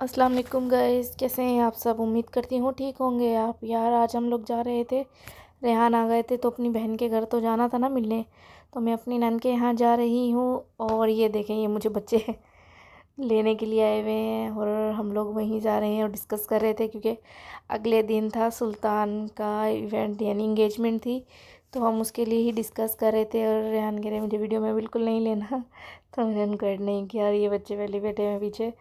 अस्सलाम वालेकुम गाइस, कैसे हैं आप सब। उम्मीद करती हूँ ठीक होंगे आप। यार आज हम लोग जा रहे थे, रेहान आ गए थे तो अपनी बहन के घर तो जाना था ना मिलने। तो मैं अपनी नन के यहाँ जा रही हूँ और ये देखें, ये मुझे बच्चे लेने के लिए आए हुए हैं और हम लोग वहीं जा रहे हैं और डिस्कस कर रहे थे क्योंकि अगले दिन था सुल्तान का इवेंट यानी इंगेजमेंट थी। तो हम उसके लिए ही डिस्कस कर रहे थे और रेहान कह रहे मुझे वीडियो में बिल्कुल नहीं लेना तो मैंने उनको ऐड नहीं किया। और ये बच्चे पहले बैठे हैं पीछे,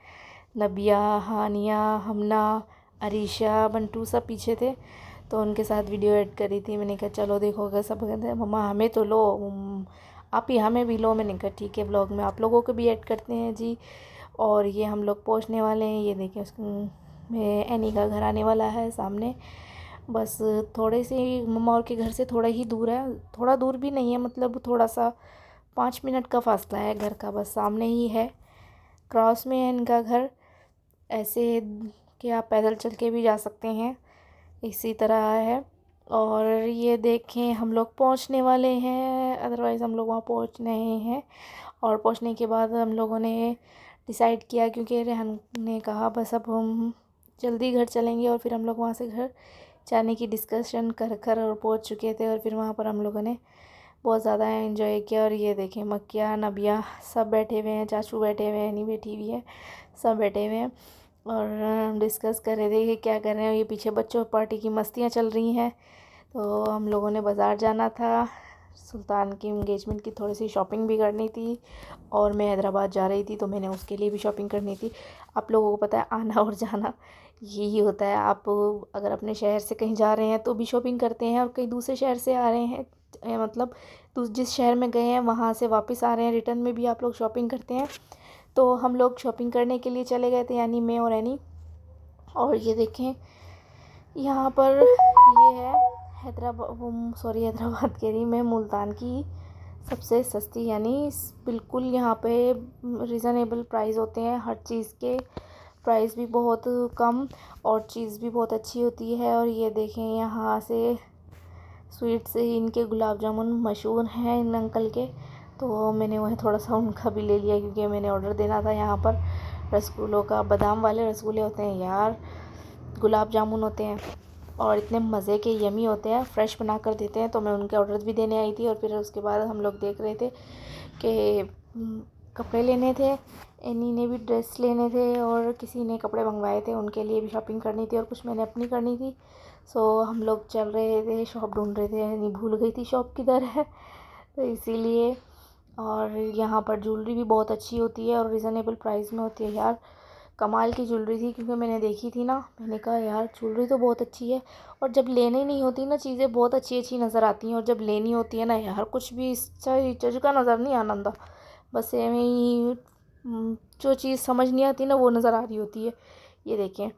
नबिया, हानिया, हमना, अरीशा, बंटू सब पीछे थे। तो उनके साथ वीडियो ऐड करी थी। मैंने कहा चलो देखो, अगर सब कहते हैं मम्मा हमें तो लो, आप ही हमें भी लो। मैंने कहा ठीक है, ब्लॉग में आप लोगों को भी ऐड करते हैं जी। और ये हम लोग पहुंचने वाले हैं, ये देखिए में एनी का घर आने वाला है सामने। बस थोड़े से मम्मा और के घर से थोड़ा ही दूर है, थोड़ा दूर भी नहीं है, मतलब थोड़ा सा 5 मिनट का फासला है घर का, बस सामने ही है, क्रॉस में है इनका घर। ऐसे कि आप पैदल चल के भी जा सकते हैं, इसी तरह है। और ये देखें हम लोग पहुंचने वाले हैं, अदरवाइज़ हम लोग वहाँ पहुंच रहे हैं। और पहुंचने के बाद हम लोगों ने डिसाइड किया, क्योंकि रेहान ने कहा बस अब हम जल्दी घर चलेंगे, और फिर हम लोग वहाँ से घर जाने की डिस्कशन कर कर और पहुँच चुके थे। और फिर वहाँ पर हम लोगों ने बहुत ज़्यादा एंजॉय किया। और ये देखें मक्किया, नबिया सब बैठे हुए हैं, चाचू बैठे हुए हैं, नहीं बैठी हुई है, सब बैठे हुए हैं और हम डिस्कस कर रहे थे कि क्या कर रहे हैं। ये पीछे बच्चों पार्टी की मस्तियाँ चल रही हैं। तो हम लोगों ने बाज़ार जाना था, सुल्तान की इंगेजमेंट की थोड़ी सी शॉपिंग भी करनी थी, और मैं हैदराबाद जा रही थी तो मैंने उसके लिए भी शॉपिंग करनी थी। आप लोगों को पता है आना और जाना यही होता है, आप अगर अपने शहर से कहीं जा रहे हैं तो भी शॉपिंग करते हैं, और कहीं दूसरे शहर से आ रहे हैं मतलब जिस शहर में गए हैं वहाँ से वापस आ रहे हैं रिटर्न में भी आप लोग शॉपिंग करते हैं। तो हम लोग शॉपिंग करने के लिए चले गए थे, यानी मैं और एनी। और ये देखें यहाँ पर ये है हैदराबाद कह रही मैं, मुल्तान की सबसे सस्ती, यानी बिल्कुल यहाँ पे रिज़नेबल प्राइस होते हैं हर चीज़ के, प्राइस भी बहुत कम और चीज़ भी बहुत अच्छी होती है। और ये देखें यहाँ से स्वीट से इनके गुलाब जामुन मशहूर हैं इन अंकल के। तो मैंने वह थोड़ा सा उनका भी ले लिया, क्योंकि मैंने ऑर्डर देना था यहाँ पर रसगुल्लों का। बादाम वाले रसगुल्ले होते हैं यार, गुलाब जामुन होते हैं और इतने मज़े के यमी होते हैं, फ्रेश बना कर देते हैं। तो मैं उनके ऑर्डर भी देने आई थी। और फिर उसके बाद हम लोग देख रहे थे कि कपड़े लेने थे, एनी ने भी ड्रेस लेने थे, और किसी ने कपड़े मंगवाए थे उनके लिए भी शॉपिंग करनी थी, और कुछ मैंने अपनी करनी थी। सो हम लोग चल रहे थे, शॉप ढूंढ रहे थे, एनी भूल गई थी शॉप किधर है तो इसीलिए। और यहाँ पर ज्वेलरी भी बहुत अच्छी होती है और रिज़नेबल प्राइस में होती है यार, कमाल की ज्वेलरी थी। क्योंकि मैंने देखी थी ना, मैंने कहा यार ज्वेलरी तो बहुत अच्छी है, और जब लेनी नहीं होती ना चीज़ें बहुत अच्छी अच्छी नज़र आती हैं, और जब लेनी होती है ना यार कुछ भी चज का नज़र नहीं आनंदा, बस एवं ही जो चीज़ समझ नहीं आती ना वो नज़र आ रही होती है। ये देखें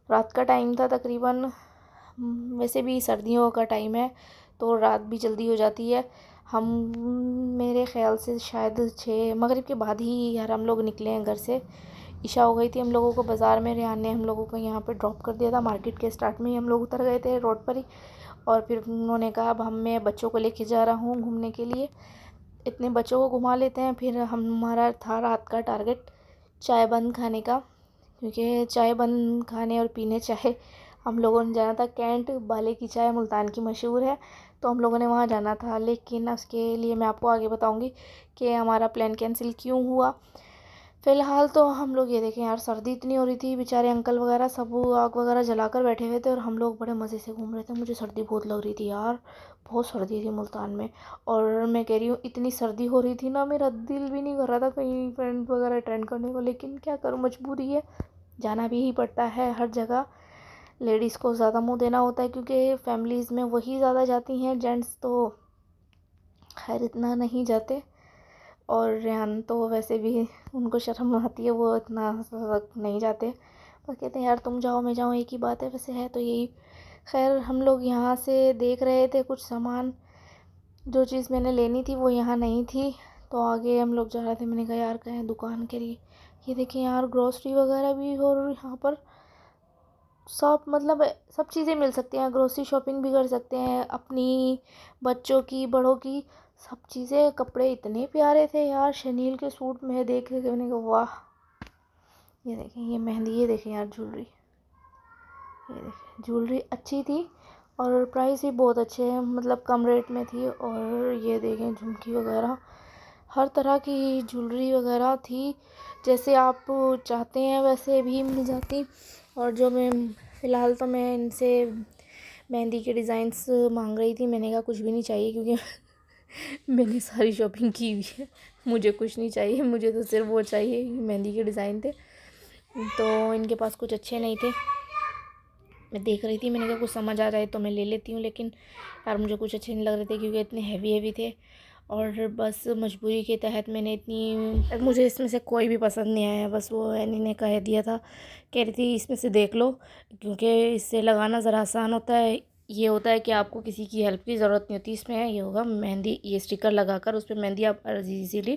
रात का टाइम था तकरीबन, वैसे भी सर्दियों का टाइम है तो रात भी जल्दी हो जाती है। हम मेरे ख़्याल से शायद 6 मगरिब के बाद ही यार हम लोग निकले हैं घर से, इशा हो गई थी हम लोगों को। बाज़ार में रेहान ने हम लोगों को यहाँ पे ड्रॉप कर दिया था, मार्केट के स्टार्ट में ही हम लोग उतर गए थे रोड पर ही। और फिर उन्होंने कहा अब मैं बच्चों को लेके जा रहा हूँ घूमने के लिए, इतने बच्चों को घुमा लेते हैं। फिर हमारा था रात का टारगेट चाय बंद खाने का, क्योंकि चाय बंद खाने और पीने चाय हम लोगों ने जाना था कैंट, बाले की चाय मुल्तान की मशहूर है, तो हम लोगों ने वहाँ जाना था। लेकिन उसके लिए मैं आपको आगे बताऊँगी कि हमारा प्लान कैंसिल क्यों हुआ। फ़िलहाल तो हम लोग ये देखें यार, सर्दी इतनी हो रही थी, बेचारे अंकल वगैरह सब आग वगैरह जलाकर बैठे हुए थे और हम लोग बड़े मज़े से घूम रहे थे। मुझे सर्दी बहुत लग रही थी यार, बहुत सर्दी थी मुल्तान में। और मैं कह रही हूँ इतनी सर्दी हो रही थी ना, मेरा दिल भी नहीं कर रहा था कहीं फ्रेंड वगैरह अटेंड करने को, लेकिन क्या करूँ मजबूरी है, जाना भी ही पड़ता है हर जगह। लेडीज़ को ज़्यादा मुँह देना होता है क्योंकि फैमिलीज़ में वही ज़्यादा जाती हैं, जेंट्स तो खैर इतना नहीं जाते। और रेहान तो वैसे भी उनको शर्म आती है, वो इतना नहीं जाते, पर कहते हैं यार तुम जाओ मैं जाऊँ एक ही बात है, वैसे है तो यही। खैर हम लोग यहाँ से देख रहे थे कुछ सामान, जो चीज़ मैंने लेनी थी वो यहाँ नहीं थी, तो आगे हम लोग जा रहे थे। मैंने कहा यार कहीं दुकान के लिए, ये देखें यार ग्रोसरी वगैरह भी, और यहाँ पर सब मतलब सब चीज़ें मिल सकती हैं, ग्रोसरी शॉपिंग भी कर सकते हैं अपनी, बच्चों की, बड़ों की, सब चीज़ें। कपड़े इतने प्यारे थे यार, शनील के सूट में देख के मैंने कहा वाह, ये देखें ये मेहंदी, ये देखें यार ज्वेलरी, ये देखें ज्वेलरी अच्छी थी और प्राइस भी बहुत अच्छे हैं, मतलब कम रेट में थी। और ये देखें झुमकी वगैरह, हर तरह की ज्वेलरी वगैरह थी, जैसे आप चाहते हैं वैसे भी मिल जाती। और जो मैं फ़िलहाल तो मैं इनसे मेहंदी के डिज़ाइंस मांग रही थी, मैंने कहा कुछ भी नहीं चाहिए क्योंकि मैंने सारी शॉपिंग की हुई है, मुझे कुछ नहीं चाहिए, मुझे तो सिर्फ वो चाहिए, मेहंदी के डिज़ाइन थे। तो इनके पास कुछ अच्छे नहीं थे, मैं देख रही थी, मैंने कहा कुछ समझ आ जाए तो मैं ले लेती हूँ, लेकिन यार मुझे कुछ अच्छे नहीं लग रहे थे क्योंकि इतने हैवी थे। और बस मजबूरी के तहत मैंने इतनी, मुझे इसमें से कोई भी पसंद नहीं आया, बस वो एनी ने कह दिया था, कह रही थी इसमें से देख लो क्योंकि इससे लगाना ज़रा आसान होता है, ये होता है कि आपको किसी की हेल्प की ज़रूरत नहीं होती। इसमें ये होगा मेहंदी, ये स्टिकर लगाकर उस पर मेहंदी आप इजीली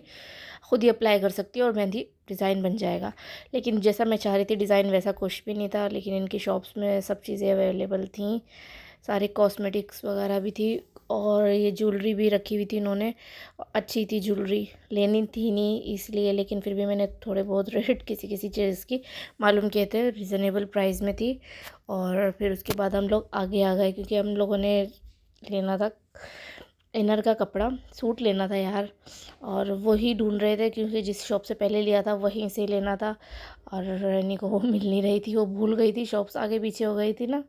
ख़ुद ही अप्लाई कर सकती हो और मेहंदी डिज़ाइन बन जाएगा। लेकिन जैसा मैं चाह रही थी डिज़ाइन वैसा कुछ भी नहीं था, लेकिन इनकी शॉप्स में सब चीज़ें अवेलेबल थी, सारे कॉस्मेटिक्स वगैरह भी थी और ये ज्वेलरी भी रखी हुई थी इन्होंने, अच्छी थी ज्वेलरी, लेनी थी नहीं इसलिए, लेकिन फिर भी मैंने थोड़े बहुत रेट किसी किसी चीज़ की मालूम किए थे, रिज़नेबल प्राइस में थी। और फिर उसके बाद हम लोग आगे आ गए क्योंकि हम लोगों ने लेना था इनर का कपड़ा, सूट लेना था यार, और वही ढूंढ रहे थे क्योंकि जिस शॉप से पहले लिया था वहीं से लेना था। और रैनी को वो मिल नहीं रही थी, वो भूल गई थी, शॉप्स आगे पीछे हो गई थी ना,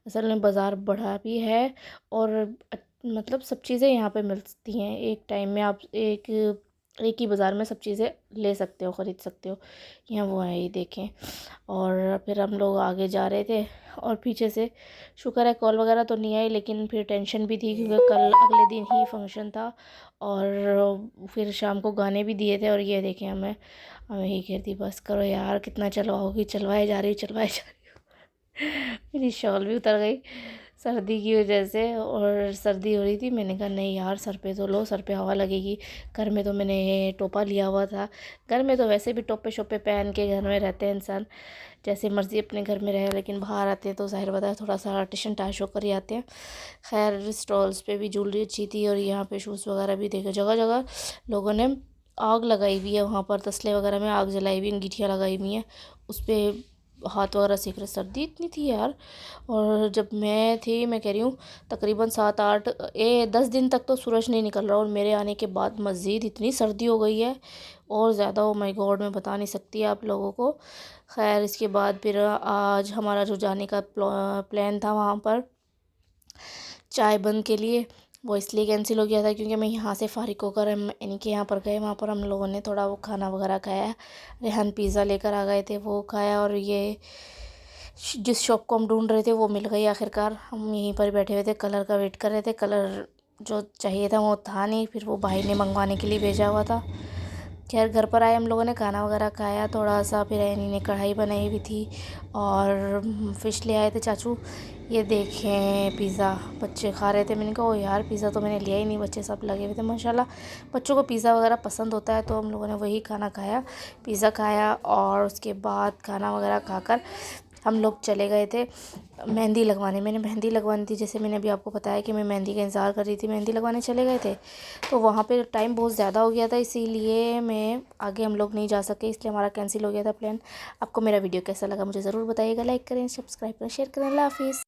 असल में बाज़ार बड़ा भी है और मतलब सब चीज़ें यहाँ पे मिलती हैं, एक टाइम में आप एक ही बाज़ार में सब चीज़ें ले सकते हो, ख़रीद सकते हो। यहाँ वो है, ये देखें। और फिर हम लोग आगे जा रहे थे और पीछे से शुक्र है कॉल वगैरह तो नहीं आई, लेकिन फिर टेंशन भी थी क्योंकि कल अगले दिन ही फंक्शन था और फिर शाम को गाने भी दिए थे। और ये देखें हमें यही कहती बस करो यार, कितना चलवाओगी, चलवाए जा रही मेरी शॉल भी उतर गई सर्दी की वजह से और सर्दी हो रही थी। मैंने कहा नहीं यार सर पे तो लो, सर पे हवा लगेगी। घर में तो मैंने टोपा लिया हुआ था, घर में तो वैसे भी टोपे शोपे पहन के घर में रहते हैं इंसान, जैसे मर्ज़ी अपने घर में रहे, लेकिन बाहर आते हैं तो ज़ाहिर बात है थोड़ा सा टिशन टाश होकर ही आते हैं। खैर स्टॉल्स पे भी ज्वेलरी अच्छी थी और यहाँ पे शूज़ वगैरह भी देखे, जगह जगह लोगों ने आग लगाई हुई है, वहाँ पर तसले वगैरह में आग जलाई हुई, अंगीठियाँ लगाई हुई हैं, उस पर हाथ वगैरह सेक रहे। सर्दी इतनी थी यार, और जब मैं थी, मैं कह रही हूँ तकरीबन 10 दिन तक तो सूरज नहीं निकल रहा, और मेरे आने के बाद मज़ीद इतनी सर्दी हो गई है और ज़्यादा। ओ माय गॉड, मैं बता नहीं सकती आप लोगों को। खैर इसके बाद फिर आज हमारा जो जाने का प्लान था वहाँ पर चाय बंद के लिए, वो इसलिए कैंसिल हो गया था क्योंकि मैं यहाँ से फ़ारिग होकर हम इन्हीं के यहाँ पर गए। वहाँ पर हम लोगों ने थोड़ा वो खाना वगैरह खाया, रेहान पिज़्ज़ा लेकर आ गए थे, वो खाया। और ये जिस शॉप को हम ढूंढ रहे थे वो मिल गई आखिरकार। हम यहीं पर बैठे हुए थे, कलर का वेट कर रहे थे, कलर जो चाहिए था वो था नहीं, फिर वो भाई ने मंगवाने के लिए भेजा हुआ था। खैर घर पर आए, हम लोगों ने खाना वगैरह खाया थोड़ा सा, फिर एनी ने कढ़ाई बनाई हुई थी और फ़िश ले आए थे चाचू। ये देखें पिज़्ज़ा बच्चे खा रहे थे, मैंने कहा ओ यार पिज़्ज़ा तो मैंने लिया ही नहीं, बच्चे सब लगे हुए थे माशाल्लाह। बच्चों को पिज़्ज़ा वगैरह पसंद होता है तो हम लोगों ने वही खाना खाया, पिज़्ज़ा खाया। और उसके बाद खाना वगैरह खाकर हम लोग चले गए थे मेहंदी लगवाने। मैंने मेहंदी लगवानी थी, जैसे मैंने अभी आपको बताया कि मैं मेहंदी का इंतज़ार कर रही थी, मेहंदी लगवाने चले गए थे तो वहाँ पे टाइम बहुत ज़्यादा हो गया था, इसीलिए मैं आगे हम लोग नहीं जा सके, इसलिए हमारा कैंसिल हो गया था प्लान। आपको मेरा वीडियो कैसा लगा मुझे ज़रूर बताइएगा, लाइक करें, सब्सक्राइब करें, शेयर करें। अल्लाह हाफिज़।